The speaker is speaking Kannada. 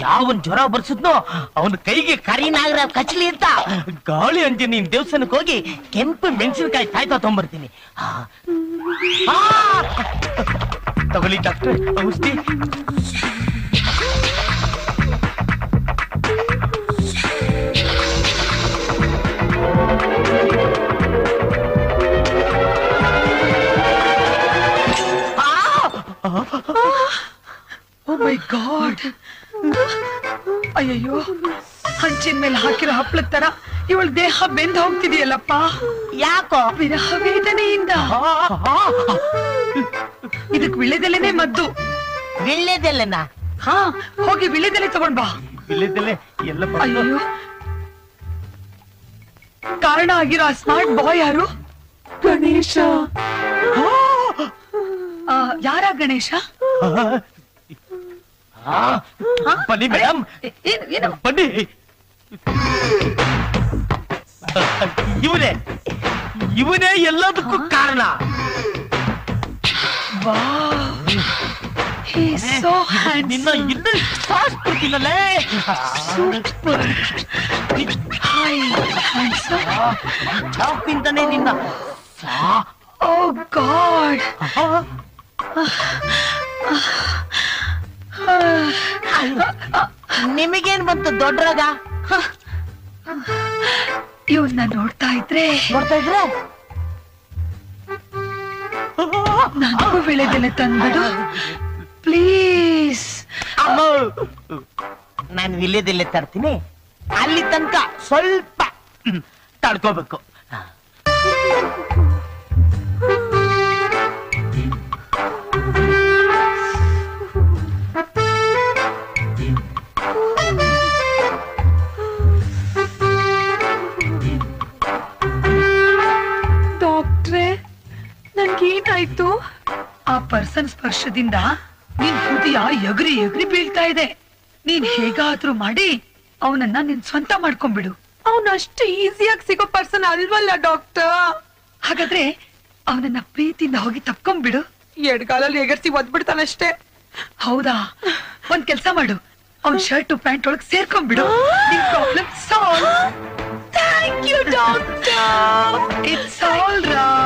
ಯಾವನ್ ಜ್ವರ ಬರ್ಸಿದ್ನೋ ಅವನ ಕೈಗೆ ಕರಿನಾಗರ ಕಚ್ಚಲಿ ಅಂತ ಗಾಳಿ ಅಂಜನಿ ದೇವಸ್ಥಾನಕ್ಕೆ ಹೋಗಿ ಕೆಂಪು ಮೆಣಸಿನಕಾಯಿ ತಾಯ್ತಾ ತಗೊಂಡ್ಬರ್ತೀನಿ. ತಗೊಳ್ಳಿ ಡಾಕ್ಟರ್ ಔಷಧಿ. ಓ ಮೈ ಗಾಡ್, ಅಯ್ಯಯ್ಯೋ, ಹಂಚಿನ ಮೇಲೆ ಹಾಕಿರೋ ಹಪ್ಪಳದ ತರ ಇವಳ ದೇಹ ಬೆಂದು ಹೋಗ್ತಿದೆಯಲ್ಲಪ್ಪ. ಯಾಕೋ? ವಿರಹ ವೇದನೆಯಿಂದ. ಇದಕ್ ವಿಳ್ಳೆದೆಲೆನೇ ಮದ್ದು. ವಿಳ್ಳೆದೆಲೆನಾ? ಹಾ, ಹೋಗಿ ವಿಳ್ಳೆದೆಲೆ ತಗೊಂಡ್ ಬಾ. ವಿಳ್ಳೆದೆಲೆ ಎಲ್ಲ? ಅಯ್ಯೋ, ಕಾರಣ ಆಗಿರೋ ಆ ಸ್ಮಾರ್ಟ್ ಬಾಯ್ ಯಾರು? ಗಣೇಶ. ಯಾರ ಗಣೇಶ? ಬನ್ನಿ ಮೇಡಮ್, ಬನ್ನಿ. ಇವನೇ ಎಲ್ಲದಕ್ಕೂ ಕಾರಣ. ನಿನ್ನ ಇನ್ನೂ ಸಾಸ್ಬಿಡ್ತೀನಲ್ಲೇ. ನಿನ್ನ ಓ ಗಾಡ್, ನಿಮಗೇನ್ ಬಂತು ದೊಡ್ಡ ರೋಗ? ಇವನ್ನ ನೋಡ್ತಾ ಇದ್ರೆ ನನಗೂ ವಿಳೆದೆಲೆ ತಂದ್ಬಿಡು ಪ್ಲೀಸ್. ನಾನು ವಿಳ್ಳೆದೆಲೆ ತರ್ತೀನಿ, ಅಲ್ಲಿ ತನಕ ಸ್ವಲ್ಪ ತಡ್ಕೋಬೇಕು. ನನ್ಗೇನಾಯ್ತು? ಆ ಪರ್ಸನ್ ಸ್ಪರ್ಶದಿಂದ ನಿನ್ ಹೃದಯ ಎಗರಿ ಎಗರಿ ಬೀಳ್ತಾ ಇದೆ. ನೀನ್ ಹೇಗಾದ್ರೂ ಮಾಡಿ ಅವನನ್ನ ನಿನ್ ಸ್ವಂತ ಮಾಡ್ಕೊಂಡ್ಬಿಡು. ಅವನು ಅಷ್ಟು ಈಸಿಯಾಗಿ ಸಿಗೋ ಪರ್ಸನ್ ಅಲ್ವಲ್ಲ ಡಾಕ್ಟರ್. ಹಾಗಾದ್ರೆ ಅವನನ್ನ ಪ್ರೀತಿಯಿಂದ ಹೋಗಿ ತಪ್ಕೊಂಡ್ಬಿಡು. ಎಡ್ಗಾಲಲ್ಲಿ ಎಗರ್ಸಿ ಒದ್ಬಿಡ್ತಾನಷ್ಟೇ. ಹೌದಾ? ಒಂದ್ ಕೆಲ್ಸ ಮಾಡು, ಅವನ್ ಶರ್ಟ್ ಪ್ಯಾಂಟ್ ಒಳಗ್ ಸೇರ್ಕೊಂಡ್ಬಿಡು. ನಿನ್ problem solve. Thank you doctor. It's all right.